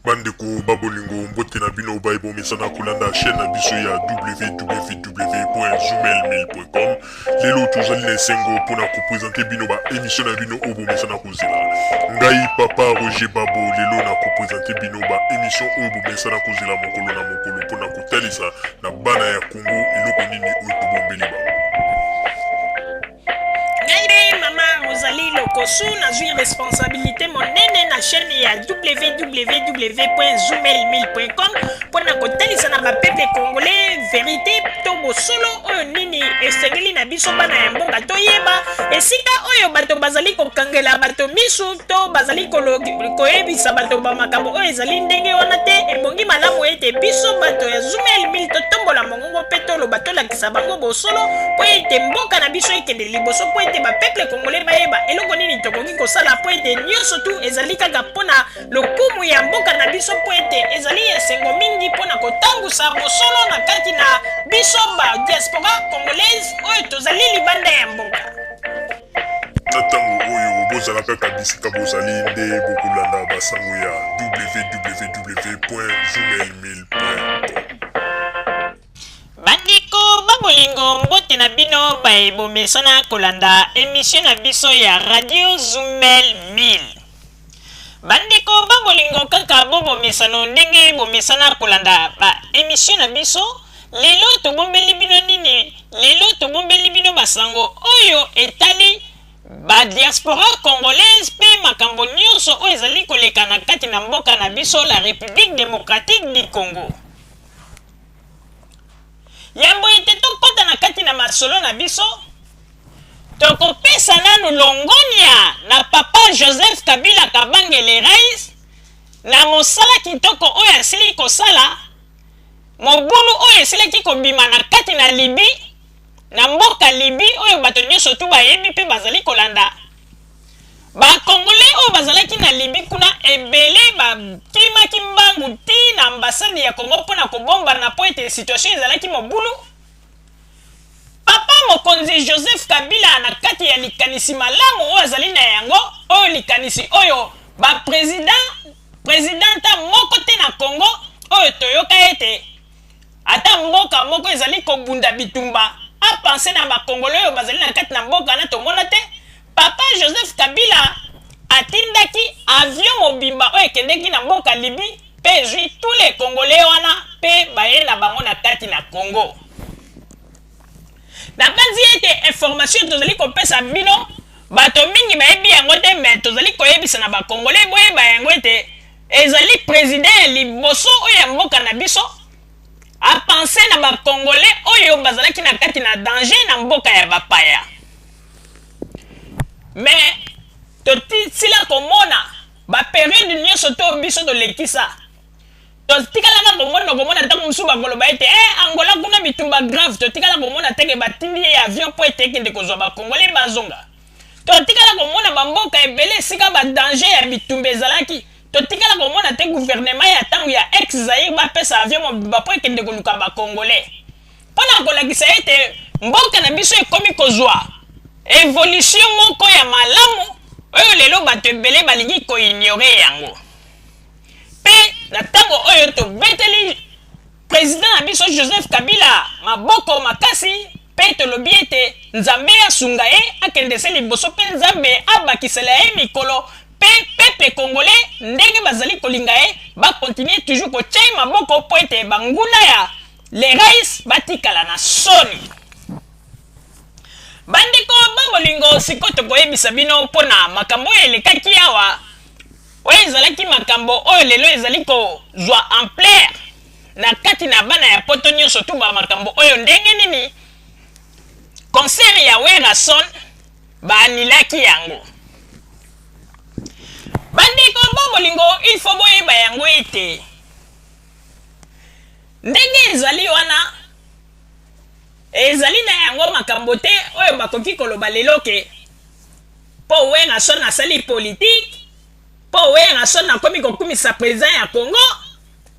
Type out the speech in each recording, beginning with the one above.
Bandeko babolingo mbote na bino baibo mesana kolanda chaîne na biso ya www.zoomel1000.com. Lelo tozali na esengo mpona kopresente bino ba émission na bino oyo bomesana kozela. Ngai papa Roger Babo lelo na kopresente bino ba émission oyo bomesana kozela mokolo na mokolo mpona kotalisa na bana ya Congo eloko nini oyo tobombeli bango. Mama Rosalie Lokosu nazwi responsabilité monene na chaîne ya www.zoomel1000.com pona kotalisa na bapeple congolais vérité to bosolo oyo nini esengeli na biso bana ya mboka toyeba esika oyo bato bazali kokangela bato misu to bazali koyebisa bato bamakambo oyo ezali ndenge wana te ebongi malamu ete biso bato ya Zoomel 1000 totombola mongongo mpe toloba tolakisa bango bosolo po ete mboka na biso ekende liboso po ete bapeple congolais bayeba eloko nini tokoki kosala po ete nyonso tu ezali kaka mpona lokumu ya mboka na biso po ete ezali esengo mingi mpona kotambusa bosolo na kati na biso ba diaspora congolaise oyo tozali libanda ya mboka. Na ntango oyo bozala kaka bisika bozali nde bokolanda basango ya www.zoomel1000.com. Bandeko babolingo mbote na bino baebomesana kolanda émission na biso ya radio Zoomel 1000. Bandeko babolingo kaka bobomesano ndenge bomesana kolanda ba émission na biso. Lelo tobombeli bino nini? Lelo tobombeli bino basango oyo etali ba diaspora congolaise pe makambo nyonso oyo ezali koleka na kati na mboka na biso la République démocratique du Congo. Yambo ete tokota na kati na masolo na biso tokopesa nanu longonia na papa Joseph Kabila Kabangele Rais na mosala kitoko oyo asili kosala mobulu oyo esilaki kobima na kati na Libi na mboka Libi oyo bato nyonso tu bayebi mpe bazali kolanda bakongolais oyo bazalaki na Libi kuna ebele bakimaki mbangu ti na ambasade ya Congo mpona kobomba na po ete situation ezalaki mobulu. Papa mokonzi Joseph Kabila na kati ya likanisi malamu oyo azali na yango oyo likanisi oyo presidenta moko te na Congo oyo toyoka ete ata mboka moko ezali kobunda bitumba apense na bakongolais oyo bazali na kati na mboka na tomona te. Papa Joseph Kabila atindaki avion mobimba oyo ekendeki na mboka Libi pe ezwi tous les congolais wana pe baye na bango na kati na Congo. Na banzi ete information tozali kopesa bino bato mingi bayebi yango te me tozali koyebisa na bakongolais boyeba yango ete ezali président ya liboso oyo ya mboka na biso apense na bakongolais oyo bazalaki na kati na danger na mboka ya bapaya. Mais totisila komona ba période nyonso to biso tolekisa totikalaka komona ntango mosusu bakoloba ete Angola kuna bitumba grave totikala komona teke batindi ye avion po ete ekende kozwa bakongolais bazonga totikala komona bamboka ebele esika badanger ya bitumba ezalaki totikala komona te gouvernement ya ntango ya ex Zaire bapesa avion mobimba po ekende koluka bakongolais mpona kolakisa ete mboka na biso ekomi kozwa évolution moko ya malamu oyo lelo bato ebele balingi koignore yango pe na ntango oyo tobeteli président na biso Joseph Kabila maboko makasi pe tolobi ete nzambe asunga ye akende se liboso mpe nzambe abakisela ye mikolo pe pepe congolais ndenge bazali kolinga ye bakontinue toujours kotia ye maboko po ete banguna ya le rais batikala na soni. Bandeko babolingo siko tokoyebisa bino mpona makambo oyo elekaki awa oyo ezalaki makambo oyo lelo ezali kozwa ampleur na kati na bana ya poto nyonso tu bamakambo oyo ndenge nini concert ya Werason baanilaki yango. Bandeko babolingo il faut boyeba yango ete ndenge ezali wana ezali na yango makambo te oyo bakoki koloba lelo ke po Werason asali politique po Werason akomi kokumisa président ya Congo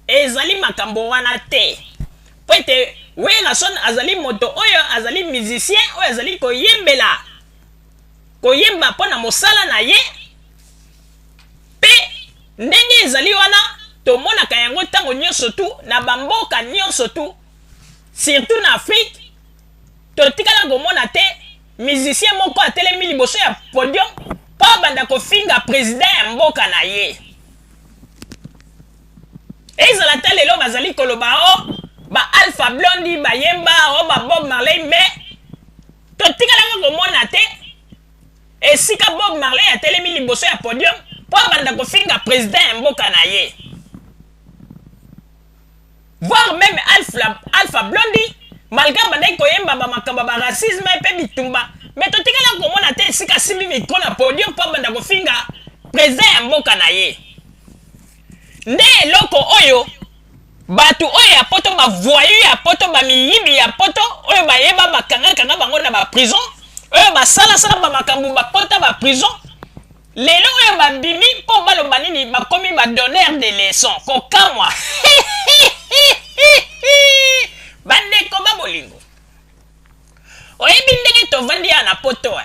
ezali makambo wana te po ete Werason azali moto oyo azali musicien oyo azali koyemba mpona mosala na ye pe ndenge ezali wana tomonaka yango ntango nyonso tu na bamboka nyonso tu surtout na Afrique totikala komona te musicien moko atelemi liboso ya podium po banda kofinga président ya mboka na ye ezala ta lelo bazali koloba o ba Alpha Blondy bayemba o ba Bob Marley mais totikala komona te esika Bob Marley atelemi liboso ya podium po banda kofinga président ya mboka na ye voire même Alpha Blondy malgré bandai koyemba ba makamba ba racisme pe bitumba mais totikala komona te esika simbi micro na podium po banda kofinga président ya mboka na ye nde eloko oyo batu oyo ya poto bavoyu ya poto bamiyibi ya poto oyo bayeba bakangakanga bango na baprison oyo basalasala bamakambo bapota baprison lelo oyo babimi mpo baloba nini bakomi badonneur de leçon kokamwa bandeko babolingo oyebi ndenge tovandi ya na poto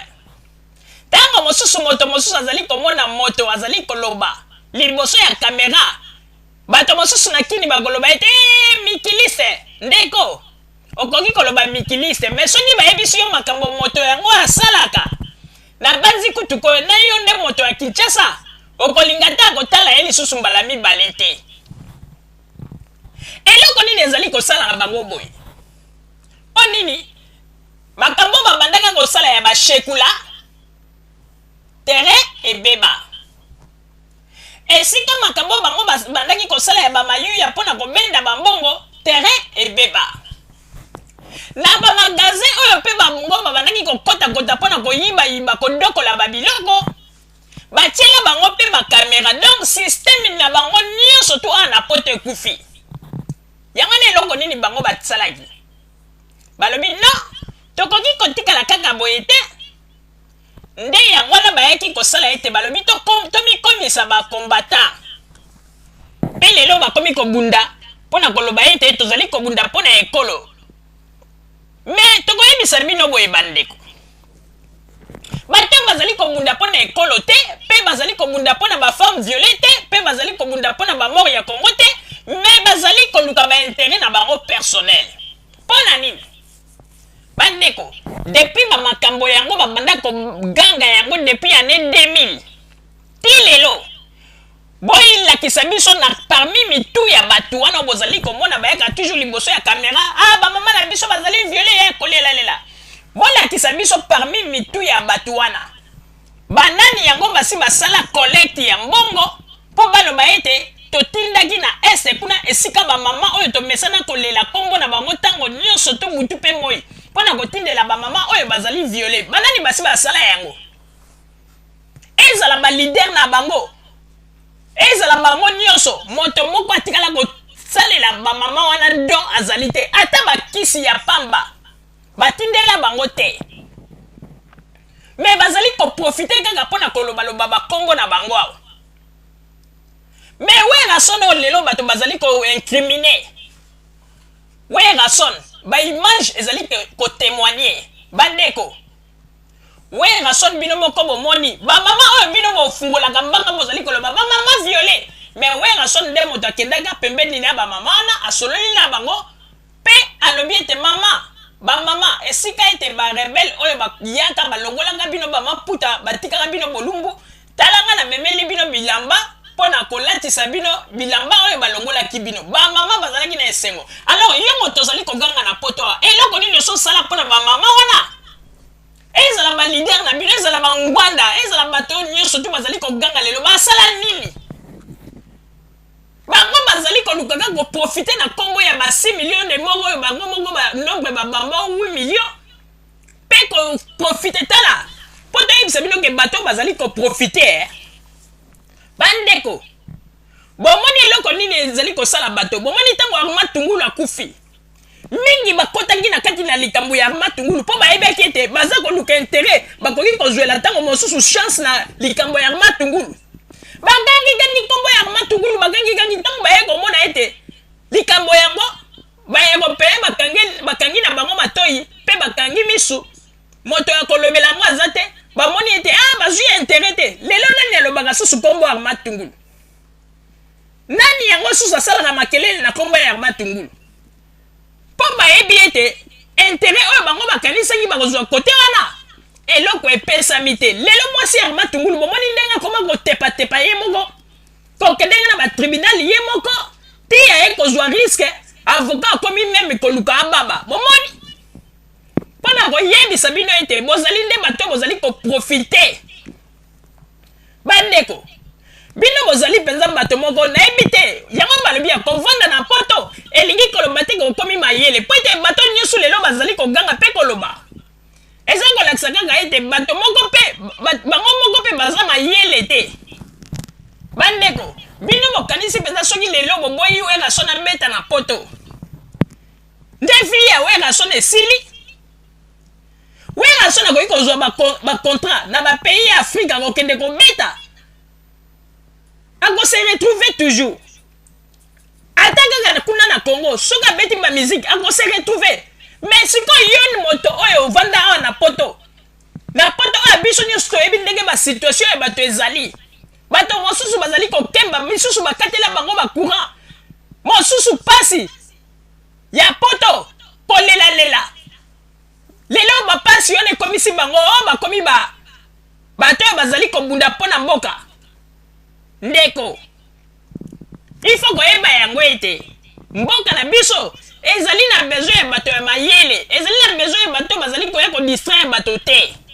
ntango mosusu moto mosusu azali komona moto azali koloba liboso ya kamera bato mosusu na kini bakoloba ete mikiliste ndeko okoki koloba mikiliste mais soki bayebisi yo makambo moto yango asalaka na banzi kutu na yo nde moto ya Kinshasa okolinga ta kotala ye lisusu mbala mibale te eloko nini ezali kosala na bango boye o nini makambo babandaka kosala ya bashekula terrain ebeba esika makambo bango bandaki kosala ya bamayu ya mpona kobenda bambongo terrain ebeba na bamagazin oyo mpe bango babandaki kokota-kota mpona koyiba-yiba kodokola babiloko batiela bango mpe bakamera donc systeme na bango nyonso to ana poto ekufi yango na eloko nini bango basalaki balobi non tokoki kotikala kaka boye te nde yango wana bayaki kosala ete balobi tomikomisa bakombata mpe lelo bakomi kobunda mpona koloba ete tozali kobunda mpona ekolo me tokoyebisa bino boye bandeko bato bazali kobunda mpona ekolo te mpe bazali kobunda mpona bafemme viole te mpe bazali kobunda mpona bamort ya kongo te me bazali koluka baintere na bango personnel mpona nini bandeko depuis bamakambo yango babanda koganga yango depuis année 2000 ti lelo boyilakisa biso na parmi mitu ya bato wana bozali komona bayaka toujours liboso ya kamera bamama na biso bazali viole ya kolelalela bolakisa biso parmi mitu ya bato wana banani yango basi basala collecte ya mbongo mpo baloba ete totindaki na este kuna esika bamama oyo tomesana kolela kombo na bango ntango nyonso to mutu mpe moi mpona kotindela bamama oyo bazali viole banani basi basala yango ezala balider na bango ezala bango nyonso moto moko atikala kosalela bamama wana don azali te ata bakisi ya pamba batindela bango te me bazali koprofite kaka mpona kolobaloba bakombo na bango awa me wera son oyo lelo bato bazali koincrimine wera son baimage ezali kotémoigner bandeko wera son bino moko bomoni bamama oyo bino bofungolaka mbanga bozali koloba bamama viole me wera son nde moto akendaka pembeni na bamama wana asololi na bango mpe alobi ete mama bamama esika ete barebele oyo bayaka balongolanga bino bamaputa batikaka bino bolumbu talanga na memeli bino bilamba mpona kolatisa bino bilamba oyo balongolaki bino bamama bazalaki na esengo alors yo moto ozali koganga na poto awa eloko nini ososala mpona bamama wana ezala balider na bino ezala bangwanda ezala bato nyonso tu bazali koganga lelo basala nini bango bazali kolukaka koprofite na kombo ya ba 6 millions de moko oyo bango moko banombre babamba 8 millions mpe koprofite tala mpo toyebisa bino ke bato bazali koprofite bandeko bomoni eloko nini ezali kosala bato bomoni ntango Armand Tungulu akufi mingi bakotaki na kati na likambo ya Armand Tungulu mpo bayebaki ete baza koluka intere bakoki kozwela ntango mosusu chance na likambo ya Armand Tungulu bakangikaki kombo ya Armand Tungulu bakangikaki ntango baye komona ete likambo yango baeuropéen bakangi na bango matoi mpe bakangi misu moto ya kolobela yango aza te bamoni ete bazwi intere te lelo nani alobaka susu kombo Armand Tungulu nani yango mosusu asalaka makelele na kombo ya Matungulu mpo bayebi ete intérêt oyo bango bakanisaki bakozwa kote wana eloko epesami te. Lelo mwasi ya Matungulu bomoni ndenge akoma kotepatepa ye moko kokendenge na batribunal ye moko ti aye kozwa riske avocat akomi meme koluka ababa bomoni mpona koyebisa bino ete bozali nde bato bozali koprofite bandeko bino bozali mpenza bato moko nayebi te yango balobi ya kovanda na poto elingi koloba te kokomi mayele po ete bato nyonso lelo bazali koganga mpe koloba eza kolakisa kaka ete bato moko mpe bango moko mpe baza mayele te bandeko bino bokanisi mpenza soki lelo boboyi weraso na mbeta na poto nde fili ya weraso na esili weraso na koki kozwa bacontrat na bapays ya afrika akokende kobeta akose retrouve toujours ata kaka kuna na congo soki abeti bamiziki akose retrouve mais sikoyo yo moto oyo ovanda awa na poto oyo biso nyonso toyebi ndenge basituation ya bato ezali bato mosusu bazali kokemba misusu bakatela bango bacourant mosusu pasi ya poto kolelalela lelo bapasi yo nekomisi bango oyo bakomi bato oyo bazali kobunda mpo na mboka ndeko ifo koyeba yango ete mboka na biso ezali na besoin ya bato ya mayele ezali na besoin ya bato bazali koya kodistraire bato te